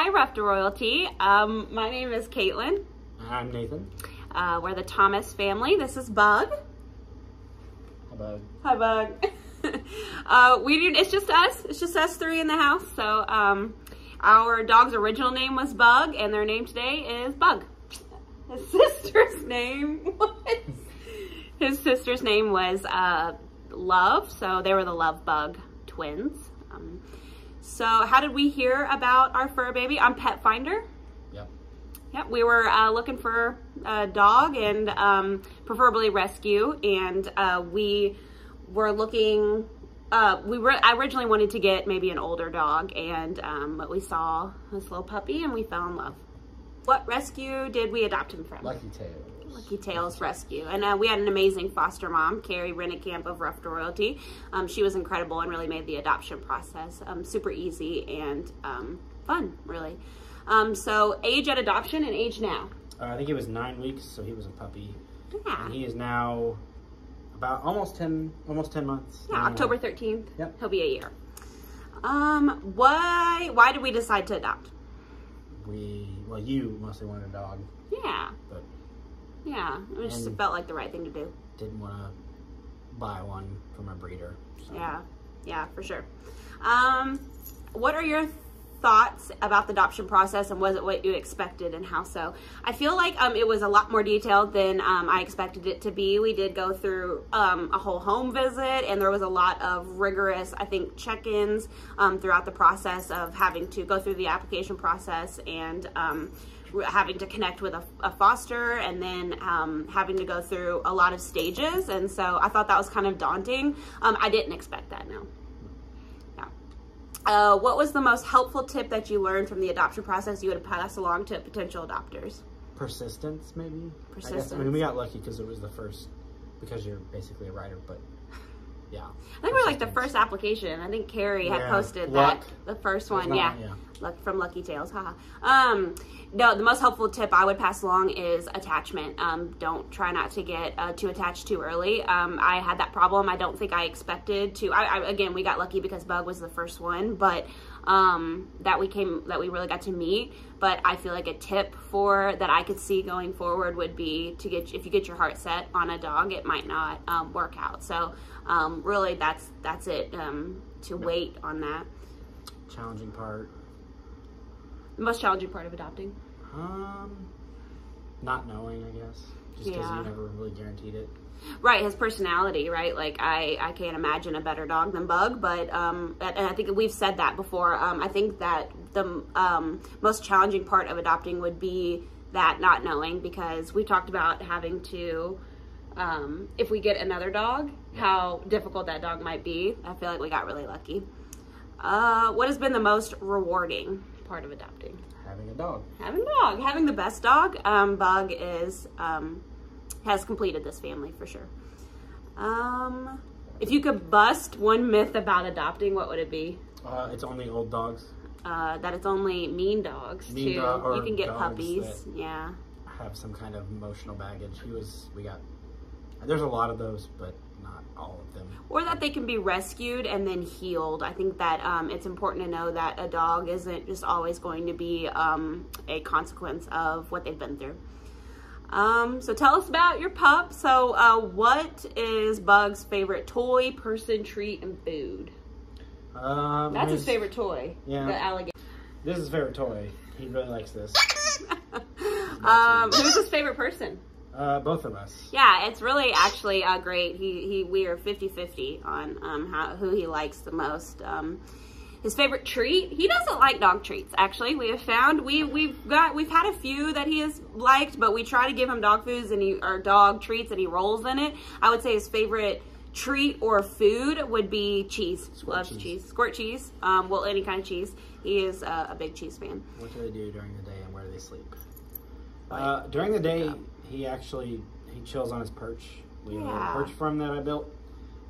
Hi, RUFF to Royalty. My name is Kaitlyn. I'm Nathan. We're the Thomas family. This is Bug. Hi, Bug. Hi, Bug. It's just us. It's just us three in the house. So our dog's original name was Bug, and their name today is Bug. His sister's name was Love. So they were the Love Bug twins. So how did we hear about our fur baby? On Pet Finder. Yep, we were looking for a dog and preferably rescue, and we were looking. I originally wanted to get maybe an older dog, and but we saw this little puppy and we fell in love. What rescue did we adopt him from? Lucky Tails. Lucky Tails Rescue. And we had an amazing foster mom, Carrie Rennekamp of RUFF to Royalty. She was incredible and really made the adoption process super easy and fun, really. So age at adoption and age now? I think he was 9 weeks, so he was a puppy. Yeah. And he is now about almost 10 months. Yeah, October 13th. Yep. He'll be a year. Why did we decide to adopt? Well, you mostly wanted a dog. Yeah. But yeah, it just felt like the right thing to do. Didn't want to buy one from a breeder. So. Yeah, for sure. What are your thoughts about the adoption process, and was it what you expected, and how so? I feel like it was a lot more detailed than I expected it to be. We did go through a whole home visit, and there was a lot of rigorous, I think, check-ins throughout the process of having to go through the application process and having to connect with a foster, and then having to go through a lot of stages. And so I thought that was kind of daunting. I didn't expect that, no. What was the most helpful tip that you learned from the adoption process you would pass along to potential adopters? Persistence, maybe? Persistence. I mean, we got lucky because it was the first, because you're basically a writer, but yeah. I think we're like the first application. I think Carrie had posted that, the first one, yeah. From Lucky Tails, haha. No, the most helpful tip I would pass along is attachment. Don't try not to get too attached too early. I had that problem. I don't think I expected to. Again, we got lucky because Bug was the first one, but that we really got to meet. But I feel like a tip that I could see going forward would be to if you get your heart set on a dog, it might not work out. So really, that's it. To wait on that. Challenging part. The most challenging part of adopting? Not knowing, I guess. Just because you never really guaranteed it. Right, his personality, right? Like, I can't imagine a better dog than Bug, but, and I think we've said that before. I think that the most challenging part of adopting would be that not knowing, because we talked about having to, if we get another dog, how difficult that dog might be. I feel like we got really lucky. What has been the most rewarding part of adopting? Having a dog. Having the best dog. Bug has completed this family for sure. If you could bust one myth about adopting, what would it be? It's only old dogs. That it's only mean dogs too. You can get puppies. Yeah. Have some kind of emotional baggage. There's a lot of those, but not all of them. Or that they can be rescued and then healed. I think that it's important to know that a dog isn't just always going to be a consequence of what they've been through. So tell us about your pup. So what is Bug's favorite toy, person, treat, and food? That's his favorite toy. Yeah. The alligator. This is his favorite toy. He really likes this. Who's his favorite person? Both of us. Yeah, it's really actually great. We are 50-50 on who he likes the most. His favorite treat, he doesn't like dog treats. Actually, we have found we've had a few that he has liked, but we try to give him dog foods or dog treats, and he rolls in it. I would say his favorite treat or food would be cheese. Loves cheese. Squirt cheese. Well, any kind of cheese. He is a big cheese fan. What do they do during the day, and where do they sleep? During the day, he chills on his perch. We have a perch for him that I built.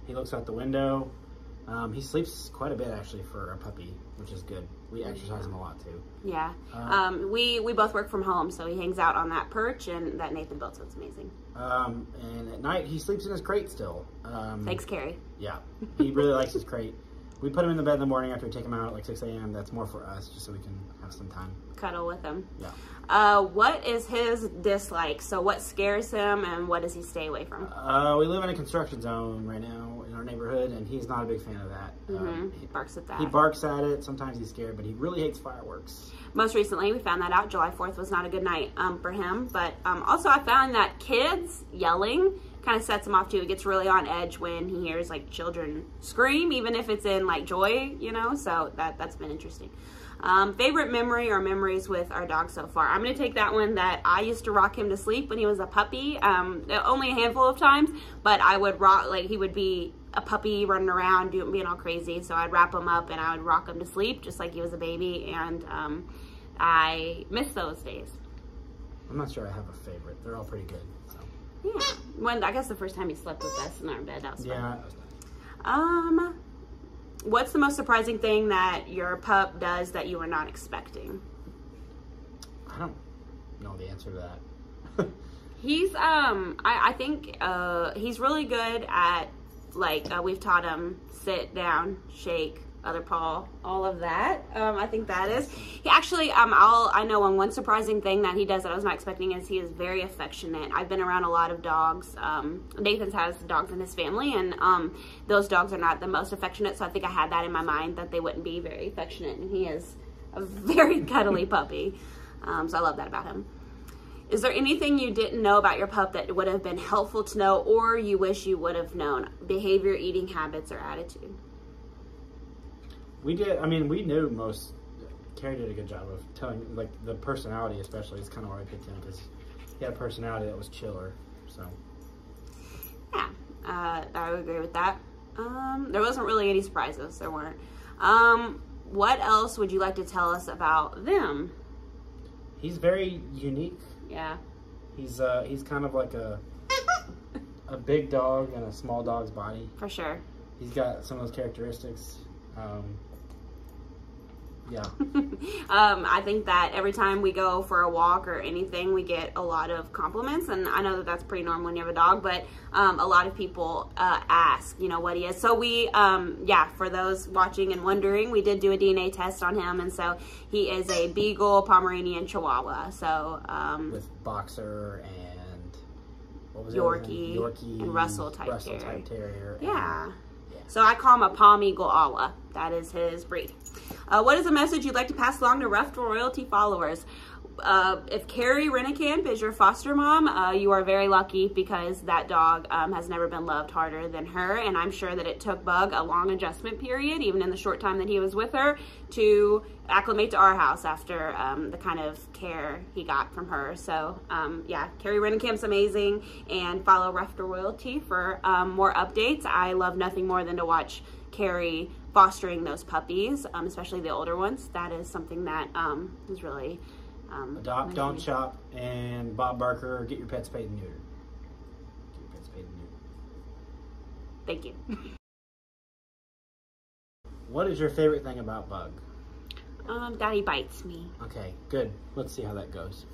He looks out the window. He sleeps quite a bit actually for a puppy, which is good. We exercise him a lot too. Yeah. We both work from home, so he hangs out on that perch and that Nathan built, so it's amazing. And at night he sleeps in his crate still. Thanks, Carrie. Yeah. He really likes his crate. We put him in the bed in the morning after we take him out at like 6 a.m. That's more for us, just so we can have some time. Cuddle with him. Yeah. What is his dislike? So what scares him and what does he stay away from? We live in a construction zone right now in our neighborhood, and he's not a big fan of that. He barks at that. He barks at it. Sometimes he's scared, but he really hates fireworks. Most recently, we found that out. July 4th was not a good night for him. But also I found that kids yelling kind of sets him off too. It gets really on edge when he hears like children scream, even if it's in like joy, you know, so that's been interesting. Favorite memory or memories with our dog so far? I'm going to take that one that I used to rock him to sleep when he was a puppy. Only a handful of times, but I would rock, like he would be a puppy running around being all crazy. So I'd wrap him up and I would rock him to sleep just like he was a baby. And I miss those days. I'm not sure I have a favorite. They're all pretty good. So. Yeah. I guess the first time he slept with us in our bed, that was fun. Yeah, that was nice. What's the most surprising thing that your pup does that you were not expecting? I don't know the answer to that. He's, I think, he's really good at, like, we've taught him sit down, shake, other paw, all of that. I think that is. He actually, I know one surprising thing that he does that I was not expecting is he is very affectionate. I've been around a lot of dogs. Nathan's has dogs in his family, and those dogs are not the most affectionate, so I think I had that in my mind that they wouldn't be very affectionate, and he is a very cuddly puppy. So I love that about him. Is there anything you didn't know about your pup that would have been helpful to know or you wish you would have known? Behavior, eating habits, or attitude? We knew most. Carrie did a good job of telling, like, the personality especially is kind of why I picked him, because he had a personality that was chiller, so. Yeah, I would agree with that. There wasn't really any surprises, there weren't. What else would you like to tell us about them? He's very unique. Yeah. He's kind of like a big dog in a small dog's body. For sure. He's got some of those characteristics. Yeah. I think that every time we go for a walk or anything, we get a lot of compliments, and I know that that's pretty normal when you have a dog, but a lot of people ask, you know, what he is. So we, for those watching and wondering, we did do a DNA test on him, and so he is a Beagle, Pomeranian, Chihuahua. So with Boxer and what was Yorkie, and Russell type Terrier. Yeah. So I call him a Palm Eagle Awa. That is his breed. What is a message you'd like to pass along to RUFF Royalty followers? If Carrie Rennekamp is your foster mom, you are very lucky because that dog has never been loved harder than her. And I'm sure that it took Bug a long adjustment period, even in the short time that he was with her, to acclimate to our house after the kind of care he got from her. So yeah, Carrie Rennekamp's amazing, and follow RUFF Royalty for more updates. I love nothing more than to watch Carrie fostering those puppies, especially the older ones. That is something that is really adopt, don't shop, and Bob Barker, get your pets spayed and neutered. Get your pets spayed and neutered. Thank you. What is your favorite thing about Bug? Daddy bites me. Okay, good. Let's see how that goes.